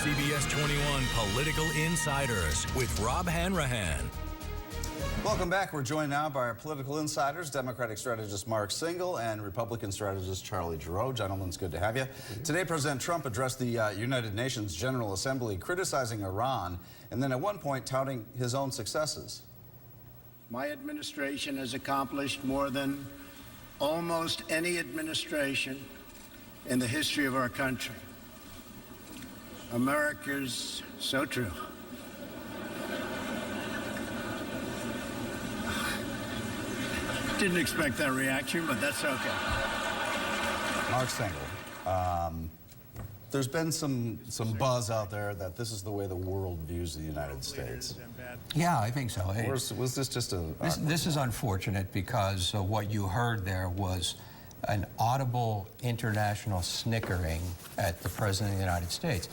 CBS 21 Political Insiders with Rob Hanrahan. Welcome back. We're joined now by our political insiders, Democratic strategist Mark Singal and Republican strategist Charlie Giroux. Gentlemen, it's good to have you. Today, President Trump addressed the United Nations General Assembly, criticizing Iran, and then at one point touting his own successes. My administration has accomplished more than almost any administration in the history of our country. America's so true. Didn't expect that reaction, but that's okay. Mark Singal, there's been some buzz out there that this is the way the world views the United States. Yeah, I think so. Was this just a... This is unfortunate because what you heard there was an audible international snickering at the President of the United States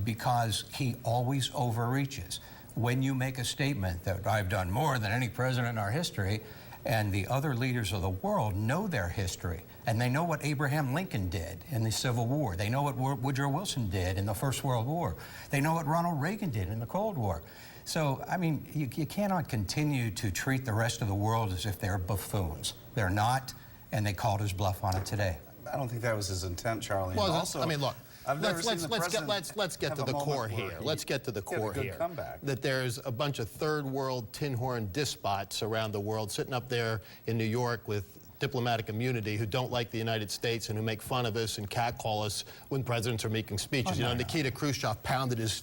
because he always overreaches. When you make a statement that I've done more than any president in our history, and the other leaders of the world know their history, and they know what Abraham Lincoln did in the Civil War. They know what Woodrow Wilson did in the First World War. They know what Ronald Reagan did in the Cold War. So, I mean, you cannot continue to treat the rest of the world as if they're buffoons. They're not, and they called his bluff on it today. I don't think that was his intent, Charlie. Well, also, I mean, look. Let's get to the core here. Let's get to the core here. That there's a bunch of third world tin horn despots around the world sitting up there in New York with diplomatic immunity who don't like the United States and who make fun of us and catcall us when presidents are making speeches. Nikita Khrushchev pounded his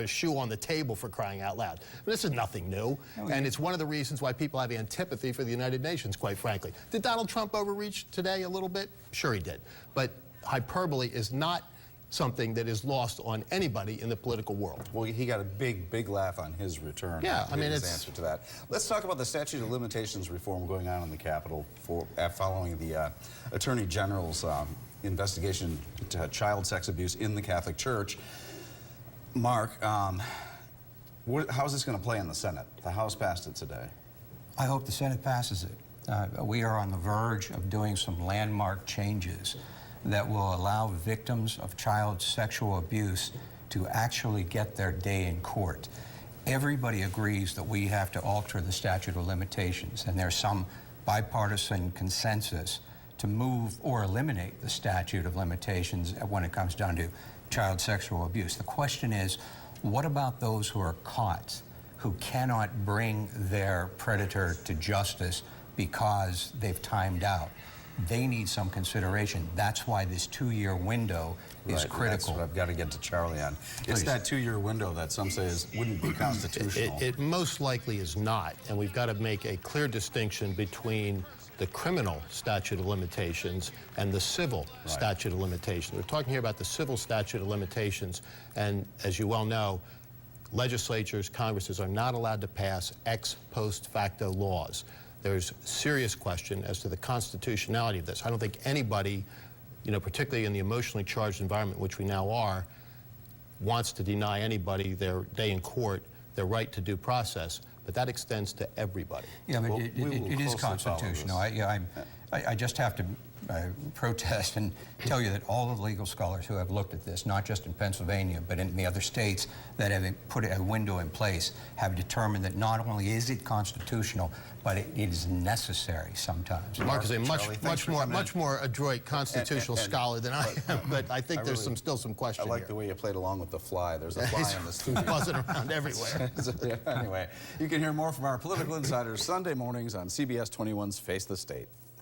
shoe on the table, for crying out loud. This is nothing new, and it's one of the reasons why people have antipathy for the United Nations, quite frankly. Did Donald Trump overreach today a little bit? Sure he did. But hyperbole is not something that is lost on anybody in the political world. Well, he got a big laugh on his return. Yeah, I mean, his answer to that. Let's talk about the statute of limitations reform going on in the Capitol following the Attorney General's investigation into child sex abuse in the Catholic Church. Mark, how is this going to play in the Senate? The House passed it today. I hope the Senate passes it. We are on the verge of doing some landmark changes that will allow victims of child sexual abuse to actually get their day in court. Everybody agrees that we have to alter the statute of limitations, and there's some bipartisan consensus to move or eliminate the statute of limitations when it comes down to child sexual abuse. The question is, what about those who are caught, who cannot bring their predator to justice because they've timed out? They need some consideration. That's why this 2-year window is critical. That's what I've got to get to Charlie on. It's that 2-year window that some say wouldn't be constitutional. It most likely is not, and we've got to make a clear distinction between the criminal statute of limitations and the civil statute of limitations. We're talking here about the civil statute of limitations, and as you well know, legislatures, Congresses are not allowed to pass ex post facto laws. There's serious question as to the constitutionality of this. I don't think anybody, particularly in the emotionally charged environment which we now are, wants to deny anybody their day in court, their right to due process, but that extends to everybody. Yeah, but it is constitutional. I just have to protest and tell you that all the legal scholars who have looked at this, not just in Pennsylvania, but in the other states that have put a window in place, have determined that not only is it constitutional, but it is necessary sometimes. Mark is a much more adroit constitutional scholar than I am, but I think there's still some question here. I like the way you played along with the fly. There's a fly in the studio. Buzzing around everywhere. Anyway, you can hear more from our political insiders Sunday mornings on CBS 21's Face the State.